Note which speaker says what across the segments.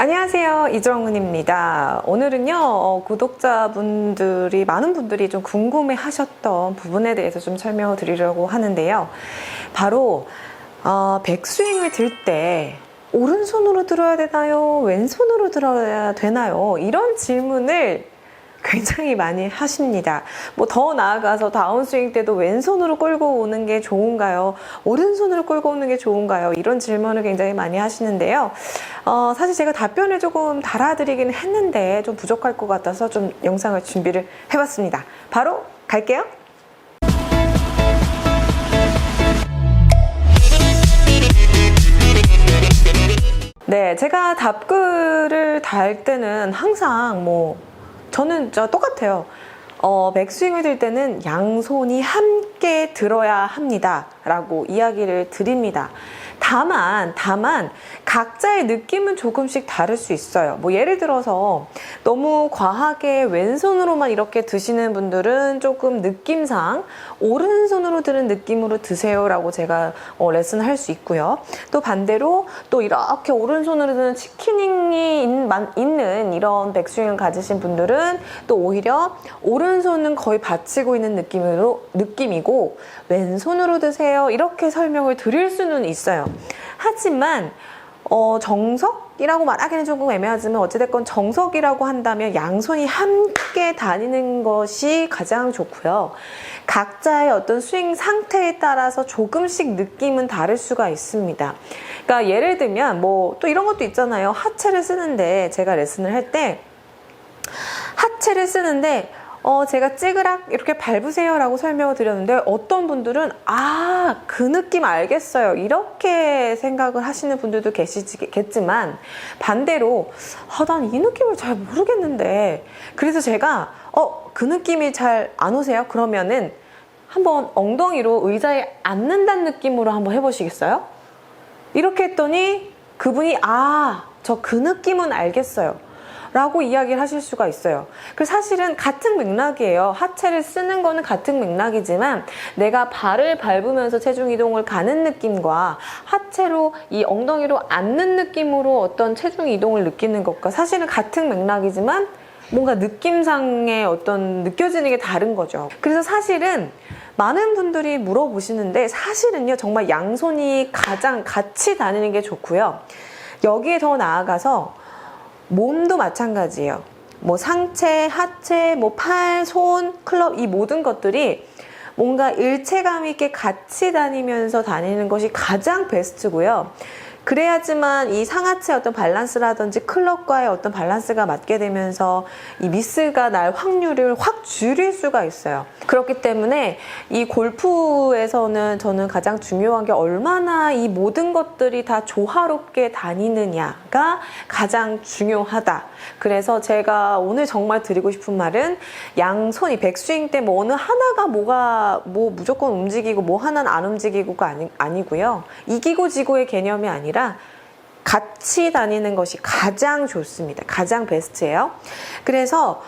Speaker 1: 안녕하세요, 이정은입니다. 오늘은요, 구독자분들이, 많은 분들이 좀 궁금해 하셨던 부분에 대해서 좀 설명을 드리려고 하는데요. 바로, 백스윙을 들 때, 오른손으로 들어야 되나요? 왼손으로 들어야 되나요? 이런 질문을 굉장히 많이 하십니다. 뭐 더 나아가서 다운스윙 때도 왼손으로 끌고 오는 게 좋은가요? 오른손으로 끌고 오는 게 좋은가요? 이런 질문을 굉장히 많이 하시는데요. 사실 제가 답변을 조금 달아드리긴 했는데 좀 부족할 것 같아서 좀 영상을 준비를 해봤습니다. 바로 갈게요. 네, 제가 답글을 달 때는 항상 저는 똑같아요. 백스윙을 들 때는 양손이 함께 들어야 합니다. 라고 이야기를 드립니다. 다만 각자의 느낌은 조금씩 다를 수 있어요. 예를 들어서 너무 과하게 왼손으로만 이렇게 드시는 분들은 조금 느낌상 오른손으로 드는 느낌으로 드세요라고 제가 레슨을 할 수 있고요. 또 반대로 또 이렇게 오른손으로 드는 치키닝이 있는 이런 백스윙을 가지신 분들은 또 오히려 오른손은 거의 받치고 있는 느낌이고 왼손으로 드세요. 이렇게 설명을 드릴 수는 있어요. 하지만 정석이라고 말하기는 조금 애매하지만 어찌됐건 정석이라고 한다면 양손이 함께 다니는 것이 가장 좋고요. 각자의 어떤 스윙 상태에 따라서 조금씩 느낌은 다를 수가 있습니다. 그러니까 예를 들면 또 이런 것도 있잖아요. 하체를 쓰는데 제가 레슨을 할 때 하체를 쓰는데 제가 찌그락 이렇게 밟으세요 라고 설명을 드렸는데 어떤 분들은 그 느낌 알겠어요 이렇게 생각을 하시는 분들도 계시겠지만 반대로 난 이 느낌을 잘 모르겠는데 그래서 제가 그 느낌이 잘 안 오세요? 그러면은 한번 엉덩이로 의자에 앉는다는 느낌으로 한번 해보시겠어요? 이렇게 했더니 그분이 저 그 느낌은 알겠어요 라고 이야기를 하실 수가 있어요. 그래서 사실은 같은 맥락이에요. 하체를 쓰는 거는 같은 맥락이지만 내가 발을 밟으면서 체중 이동을 가는 느낌과 하체로 이 엉덩이로 앉는 느낌으로 어떤 체중 이동을 느끼는 것과 사실은 같은 맥락이지만 뭔가 느낌상의 어떤 느껴지는 게 다른 거죠. 그래서 사실은 많은 분들이 물어보시는데 사실은요 정말 양손이 가장 같이 다니는 게 좋고요. 여기에 더 나아가서 몸도 마찬가지예요. 상체, 하체, 팔, 손, 클럽 이 모든 것들이 뭔가 일체감 있게 같이 다니면서 다니는 것이 가장 베스트고요. 그래야지만 이 상하체 어떤 밸런스라든지 클럽과의 어떤 밸런스가 맞게 되면서 이 미스가 날 확률을 확 줄일 수가 있어요. 그렇기 때문에 이 골프에서는 저는 가장 중요한 게 얼마나 이 모든 것들이 다 조화롭게 다니느냐가 가장 중요하다. 그래서 제가 오늘 정말 드리고 싶은 말은 양손이 백스윙 때 어느 하나가 무조건 움직이고 하나는 안 움직이고가 아니고요. 이기고 지고의 개념이 아니라 같이 다니는 것이 가장 좋습니다. 가장 베스트예요. 그래서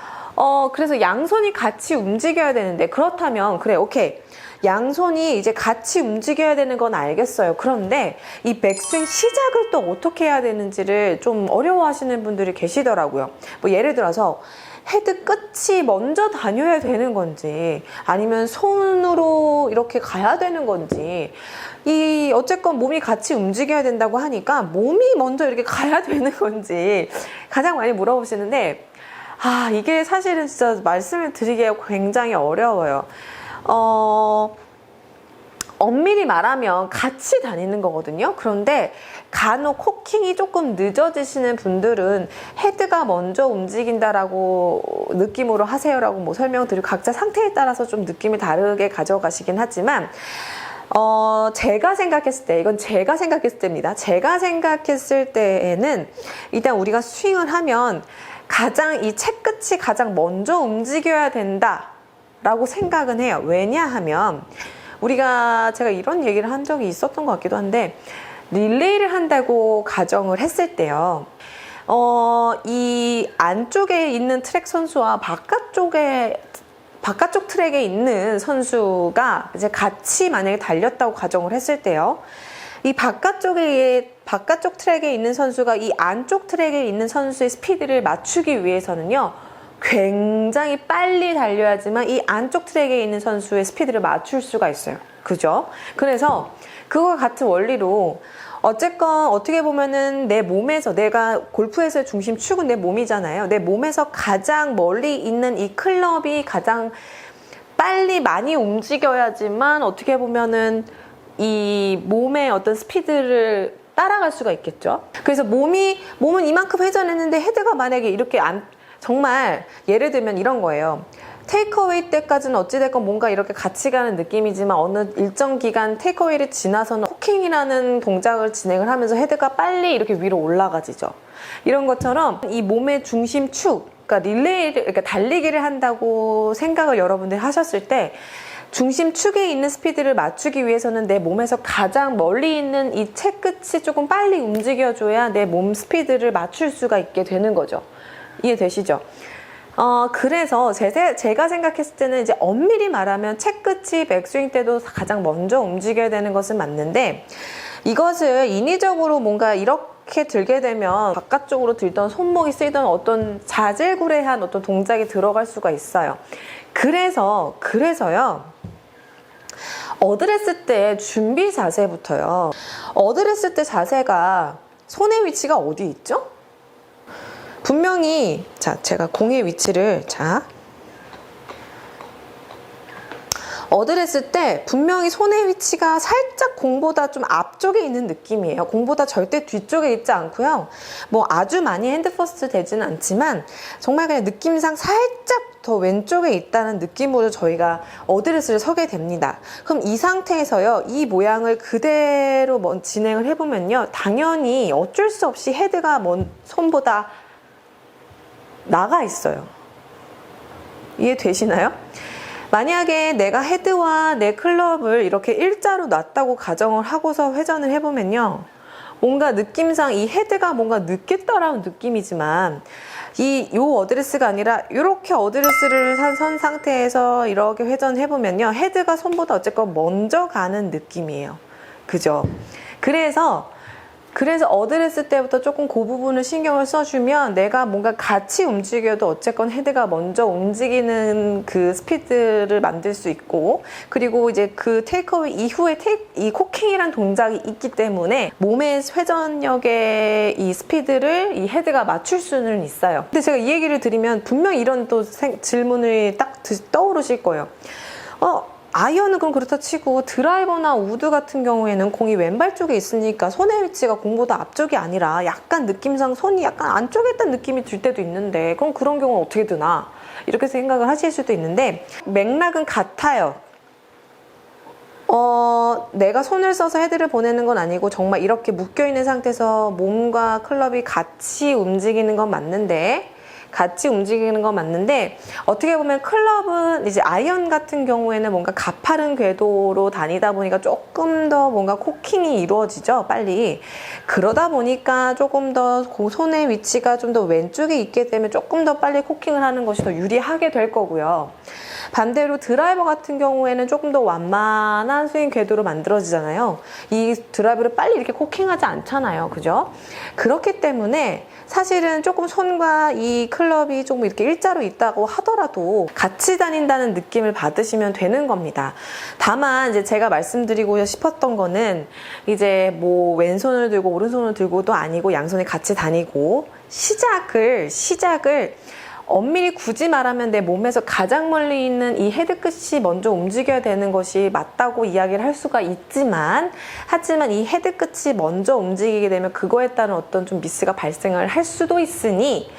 Speaker 1: 양손이 같이 움직여야 되는데 그렇다면 그래 오케이 양손이 이제 같이 움직여야 되는 건 알겠어요. 그런데 이 백스윙 시작을 또 어떻게 해야 되는지를 좀 어려워하시는 분들이 계시더라고요. 예를 들어서 헤드 끝이 먼저 다녀야 되는 건지 아니면 손으로 이렇게 가야 되는 건지 어쨌건 몸이 같이 움직여야 된다고 하니까 몸이 먼저 이렇게 가야 되는 건지 가장 많이 물어보시는데 이게 사실은 진짜 말씀을 드리기가 굉장히 어려워요. 엄밀히 말하면 같이 다니는 거거든요. 그런데 간혹 코킹이 조금 늦어지시는 분들은 헤드가 먼저 움직인다라고 느낌으로 하세요라고 설명드리고 각자 상태에 따라서 좀 느낌이 다르게 가져가시긴 하지만 제가 생각했을 때, 이건 제가 생각했을 때입니다. 제가 생각했을 때에는 일단 우리가 스윙을 하면 가장 이 채끝이 가장 먼저 움직여야 된다라고 생각은 해요. 왜냐하면 제가 이런 얘기를 한 적이 있었던 것 같기도 한데 릴레이를 한다고 가정을 했을 때요. 이 안쪽에 있는 트랙 선수와 바깥쪽 트랙에 있는 선수가 이제 같이 만약에 달렸다고 가정을 했을 때요. 이 바깥쪽 트랙에 있는 선수가 이 안쪽 트랙에 있는 선수의 스피드를 맞추기 위해서는요, 굉장히 빨리 달려야지만 이 안쪽 트랙에 있는 선수의 스피드를 맞출 수가 있어요. 그죠? 그래서 그와 같은 원리로 어쨌건 어떻게 보면은 내 몸에서, 내가 골프에서의 중심축은 내 몸이잖아요. 내 몸에서 가장 멀리 있는 이 클럽이 가장 빨리 많이 움직여야지만 어떻게 보면은 이 몸의 어떤 스피드를 따라갈 수가 있겠죠. 그래서 몸은 이만큼 회전했는데 헤드가 만약에 이렇게 정말 예를 들면 이런 거예요. 테이크어웨이 때까지는 어찌됐건 뭔가 이렇게 같이 가는 느낌이지만 어느 일정 기간 테이크어웨이를 지나서는 코킹이라는 동작을 진행을 하면서 헤드가 빨리 이렇게 위로 올라가지죠. 이런 것처럼 이 몸의 중심축, 그러니까 달리기를 한다고 생각을 여러분들이 하셨을 때 중심축에 있는 스피드를 맞추기 위해서는 내 몸에서 가장 멀리 있는 이 채 끝이 조금 빨리 움직여줘야 내 몸 스피드를 맞출 수가 있게 되는 거죠. 이해되시죠? 그래서 제가 생각했을 때는 이제 엄밀히 말하면 채 끝이 백스윙 때도 가장 먼저 움직여야 되는 것은 맞는데, 이것을 인위적으로 뭔가 이렇게 들게 되면 바깥쪽으로 들던 손목이 쓰이던 어떤 자질구레한 어떤 동작이 들어갈 수가 있어요. 그래서요. 어드레스 때 준비 자세부터요. 어드레스 때 자세가 손의 위치가 어디 있죠? 분명히 제가 공의 위치를 어드레스 때 분명히 손의 위치가 살짝 공보다 좀 앞쪽에 있는 느낌이에요. 공보다 절대 뒤쪽에 있지 않고요. 뭐 아주 많이 핸드 퍼스트 되지는 않지만 정말 그냥 느낌상 살짝 더 왼쪽에 있다는 느낌으로 저희가 어드레스를 서게 됩니다. 그럼 이 상태에서요, 이 모양을 그대로 진행을 해보면요, 당연히 어쩔 수 없이 헤드가 손보다 나가 있어요. 이해되시나요? 만약에 내가 헤드와 내 클럽을 이렇게 일자로 놨다고 가정을 하고서 회전을 해보면요, 뭔가 느낌상 이 헤드가 뭔가 늦게 따라온 느낌이지만 요 어드레스가 아니라 이렇게 어드레스를 선 상태에서 이렇게 회전해보면요, 헤드가 손보다 어쨌건 먼저 가는 느낌이에요. 그죠? 그래서 어드레스 때부터 조금 그 부분을 신경을 써주면 내가 뭔가 같이 움직여도 어쨌건 헤드가 먼저 움직이는 그 스피드를 만들 수 있고, 그리고 이제 그 테이크어웨이 이후에 이 코킹이란 동작이 있기 때문에 몸의 회전력의 이 스피드를 이 헤드가 맞출 수는 있어요. 근데 제가 이 얘기를 드리면 분명 이런 또 질문이 딱 떠오르실 거예요. 아이언은 그럼 그렇다 치고 드라이버나 우드 같은 경우에는 공이 왼발 쪽에 있으니까 손의 위치가 공보다 앞쪽이 아니라 약간 느낌상 손이 약간 안쪽에 있다는 느낌이 들 때도 있는데, 그럼 그런 경우는 어떻게 드나? 이렇게 생각을 하실 수도 있는데, 맥락은 같아요. 내가 손을 써서 헤드를 보내는 건 아니고 정말 이렇게 묶여있는 상태에서 몸과 클럽이 같이 움직이는 건 맞는데, 어떻게 보면 클럽은 이제 아이언 같은 경우에는 뭔가 가파른 궤도로 다니다 보니까 조금 더 뭔가 코킹이 이루어지죠, 빨리. 그러다 보니까 조금 더 손의 위치가 좀 더 왼쪽에 있기 때문에 조금 더 빨리 코킹을 하는 것이 더 유리하게 될 거고요. 반대로 드라이버 같은 경우에는 조금 더 완만한 스윙 궤도로 만들어지잖아요. 이 드라이버를 빨리 이렇게 코킹하지 않잖아요. 그죠? 그렇기 때문에 사실은 조금 손과 이 클럽이 조금 이렇게 일자로 있다고 하더라도 같이 다닌다는 느낌을 받으시면 되는 겁니다. 다만 이제 제가 말씀드리고 싶었던 거는 이제 뭐 왼손을 들고 오른손을 들고도 아니고 양손이 같이 다니고, 시작을 엄밀히 굳이 말하면 내 몸에서 가장 멀리 있는 이 헤드 끝이 먼저 움직여야 되는 것이 맞다고 이야기를 할 수가 있지만, 하지만 이 헤드 끝이 먼저 움직이게 되면 그거에 따른 어떤 좀 미스가 발생을 할 수도 있으니,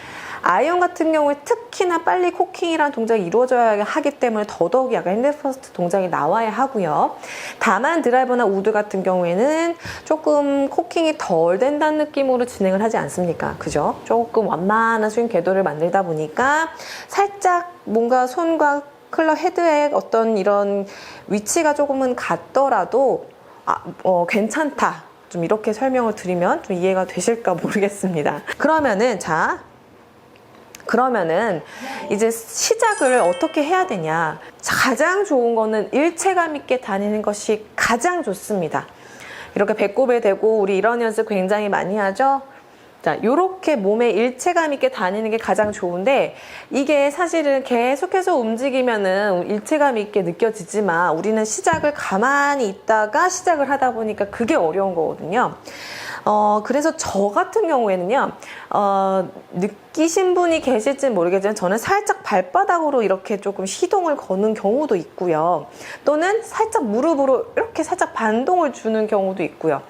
Speaker 1: 아이언 같은 경우에 특히나 빨리 코킹이라는 동작이 이루어져야 하기 때문에 더더욱 약간 핸드 퍼스트 동작이 나와야 하고요. 다만 드라이버나 우드 같은 경우에는 조금 코킹이 덜 된다는 느낌으로 진행을 하지 않습니까? 그죠? 조금 완만한 스윙 궤도를 만들다 보니까 살짝 뭔가 손과 클럽 헤드의 어떤 이런 위치가 조금은 같더라도 괜찮다. 좀 이렇게 설명을 드리면 좀 이해가 되실까 모르겠습니다. 그러면은 이제 시작을 어떻게 해야 되냐. 가장 좋은 거는 일체감 있게 다니는 것이 가장 좋습니다. 이렇게 배꼽에 대고 우리 이런 연습 굉장히 많이 하죠. 자, 요렇게 몸에 일체감 있게 다니는 게 가장 좋은데 이게 사실은 계속해서 움직이면은 일체감 있게 느껴지지만 우리는 시작을 가만히 있다가 시작을 하다 보니까 그게 어려운 거거든요. 그래서 저 같은 경우에는요, 느끼신 분이 계실지는 모르겠지만 저는 살짝 발바닥으로 이렇게 조금 시동을 거는 경우도 있고요. 또는 살짝 무릎으로 이렇게 살짝 반동을 주는 경우도 있고요.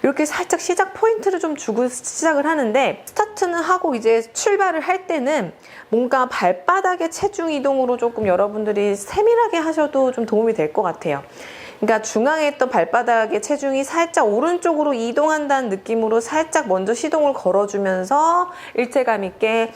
Speaker 1: 이렇게 살짝 시작 포인트를 좀 주고 시작을 하는데 스타트는 하고 이제 출발을 할 때는 뭔가 발바닥의 체중 이동으로 조금 여러분들이 세밀하게 하셔도 좀 도움이 될 것 같아요. 그러니까 중앙에 있던 발바닥의 체중이 살짝 오른쪽으로 이동한다는 느낌으로 살짝 먼저 시동을 걸어주면서 일체감 있게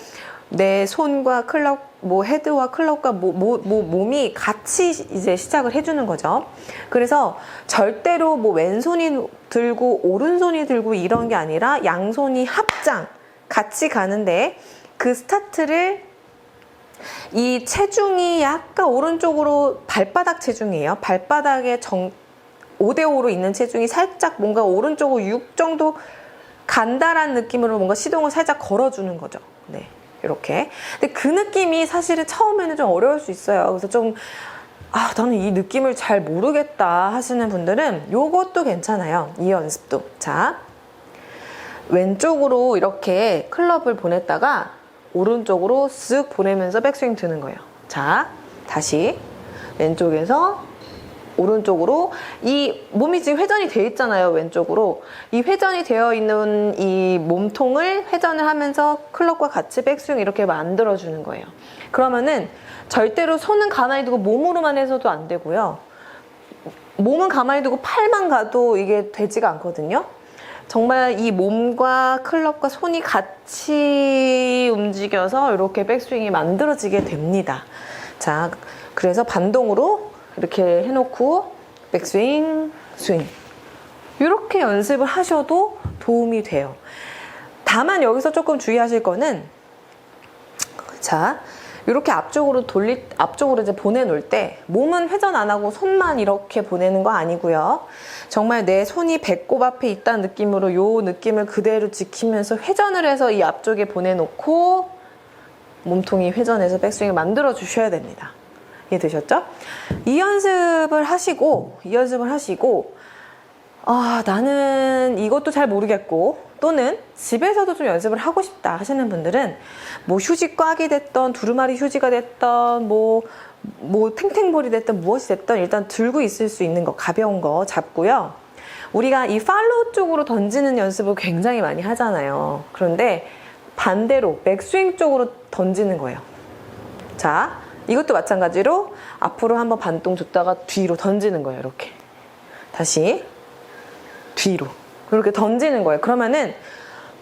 Speaker 1: 내 손과 클럽, 헤드와 클럽과 몸이 같이 이제 시작을 해주는 거죠. 그래서 절대로 왼손이 들고 오른손이 들고 이런 게 아니라 양손이 합장 같이 가는데 그 스타트를 이 체중이 약간 오른쪽으로 발바닥 체중이에요. 발바닥에 5대5로 있는 체중이 살짝 뭔가 오른쪽으로 6 정도 간다라는 느낌으로 뭔가 시동을 살짝 걸어주는 거죠. 네. 이렇게. 근데 그 느낌이 사실은 처음에는 좀 어려울 수 있어요. 그래서 좀, 나는 이 느낌을 잘 모르겠다 하시는 분들은 요것도 괜찮아요. 이 연습도. 자, 왼쪽으로 이렇게 클럽을 보냈다가 오른쪽으로 쓱 보내면서 백스윙 드는 거예요. 자, 다시 왼쪽에서 오른쪽으로 이 몸이 지금 회전이 되어 있잖아요. 왼쪽으로 이 회전이 되어 있는 이 몸통을 회전을 하면서 클럽과 같이 백스윙 이렇게 만들어 주는 거예요. 그러면은 절대로 손은 가만히 두고 몸으로만 해서도 안 되고요. 몸은 가만히 두고 팔만 가도 이게 되지가 않거든요. 정말 이 몸과 클럽과 손이 같이 움직여서 이렇게 백스윙이 만들어지게 됩니다. 자, 그래서 반동으로 이렇게 해놓고 백스윙, 스윙 이렇게 연습을 하셔도 도움이 돼요. 다만 여기서 조금 주의하실 거는 자, 이렇게 앞쪽으로 이제 보내놓을 때 몸은 회전 안 하고 손만 이렇게 보내는 거 아니고요. 정말 내 손이 배꼽 앞에 있다는 느낌으로 요 느낌을 그대로 지키면서 회전을 해서 이 앞쪽에 보내놓고 몸통이 회전해서 백스윙을 만들어 주셔야 됩니다. 이해되셨죠? 이 연습을 하시고 나는 이것도 잘 모르겠고 또는 집에서도 좀 연습을 하고 싶다 하시는 분들은 휴지 꽉이 됐던 두루마리 휴지가 됐던 탱탱볼이 됐던 무엇이 됐던 일단 들고 있을 수 있는 거 가벼운 거 잡고요. 우리가 이 팔로우 쪽으로 던지는 연습을 굉장히 많이 하잖아요. 그런데 반대로 백스윙 쪽으로 던지는 거예요. 자, 이것도 마찬가지로 앞으로 한번 반동 줬다가 뒤로 던지는 거예요. 이렇게 다시 뒤로 이렇게 던지는 거예요. 그러면은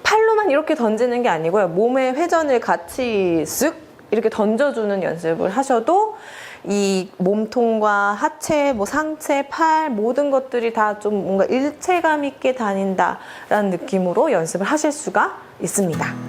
Speaker 1: 팔로만 이렇게 던지는 게 아니고요. 몸의 회전을 같이 쓱 이렇게 던져주는 연습을 하셔도 이 몸통과 하체, 상체, 팔 모든 것들이 다 좀 뭔가 일체감 있게 다닌다라는 느낌으로 연습을 하실 수가 있습니다.